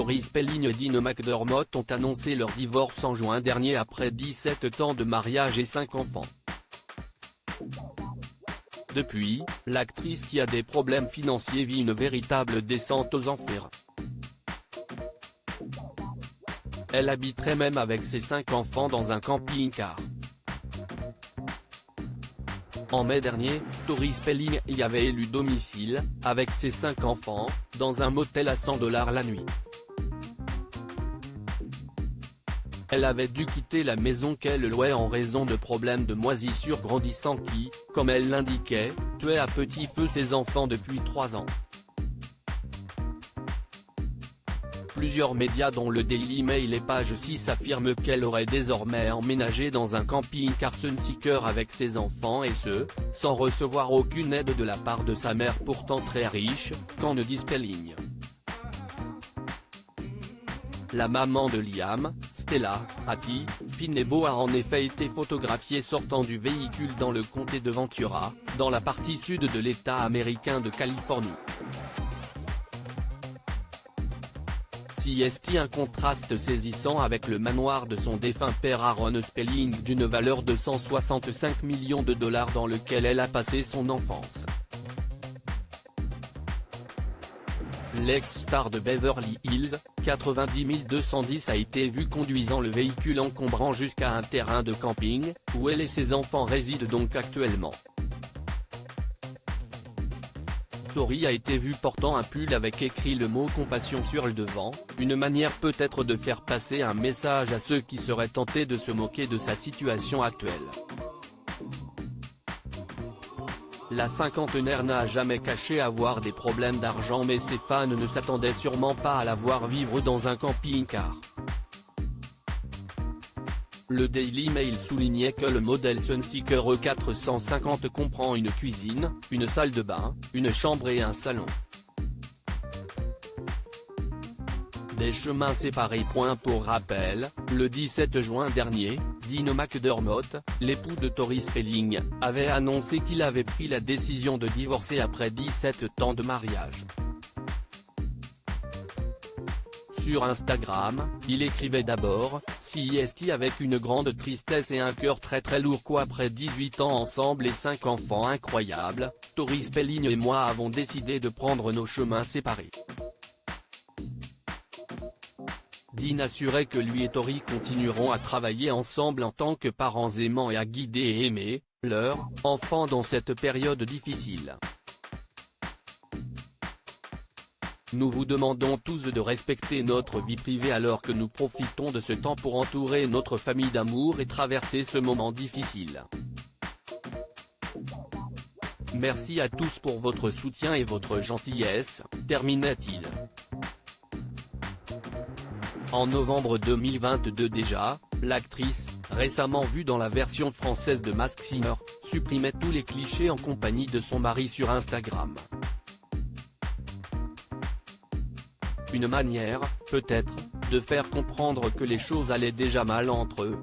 Tori Spelling et Dean McDermott ont annoncé leur divorce en juin dernier après 17 ans de mariage et 5 enfants. Depuis, l'actrice qui a des problèmes financiers vit une véritable descente aux enfers. Elle habiterait même avec ses 5 enfants dans un camping-car. En mai dernier, Tori Spelling y avait élu domicile, avec ses 5 enfants, dans un motel à $100 la nuit. Elle avait dû quitter la maison qu'elle louait en raison de problèmes de moisissure grandissants qui, comme elle l'indiquait, tuaient à petit feu ses enfants depuis 3 ans. Plusieurs médias dont le Daily Mail et Page 6 affirment qu'elle aurait désormais emménagé dans un camping-car Sunseeker avec ses enfants et ce, sans recevoir aucune aide de la part de sa mère pourtant très riche, Candy Spelling. La maman de Liam, Stella, Hattie, Finebo a en effet été photographiée sortant du véhicule dans le comté de Ventura, dans la partie sud de l'État américain de Californie. CST un contraste saisissant avec le manoir de son défunt père Aaron Spelling d'une valeur de $165 millions dans lequel elle a passé son enfance. L'ex-star de Beverly Hills, 90 210 a été vue conduisant le véhicule encombrant jusqu'à un terrain de camping, où elle et ses enfants résident donc actuellement. Tori a été vue portant un pull avec écrit le mot compassion sur le devant, une manière peut-être de faire passer un message à ceux qui seraient tentés de se moquer de sa situation actuelle. La cinquantenaire n'a jamais caché avoir des problèmes d'argent mais ses fans ne s'attendaient sûrement pas à la voir vivre dans un camping-car. Le Daily Mail soulignait que le modèle Sunseeker E450 comprend une cuisine, une salle de bain, une chambre et un salon. Des chemins séparés. Pour rappel, le 17 juin dernier, Dean McDermott, l'époux de Tori Spelling, avait annoncé qu'il avait pris la décision de divorcer après 17 ans de mariage. Sur Instagram, il écrivait d'abord, CST avec une grande tristesse et un cœur très lourd qu'après 18 ans ensemble et 5 enfants incroyables, Tori Spelling et moi avons décidé de prendre nos chemins séparés. Dean assurait que lui et Tori continueront à travailler ensemble en tant que parents aimants et à guider et aimer leurs enfants dans cette période difficile. Nous vous demandons tous de respecter notre vie privée alors que nous profitons de ce temps pour entourer notre famille d'amour et traverser ce moment difficile. Merci à tous pour votre soutien et votre gentillesse, terminait-il. En novembre 2022 déjà, l'actrice, récemment vue dans la version française de Masked Singer, supprimait tous les clichés en compagnie de son mari sur Instagram. Une manière, peut-être, de faire comprendre que les choses allaient déjà mal entre eux.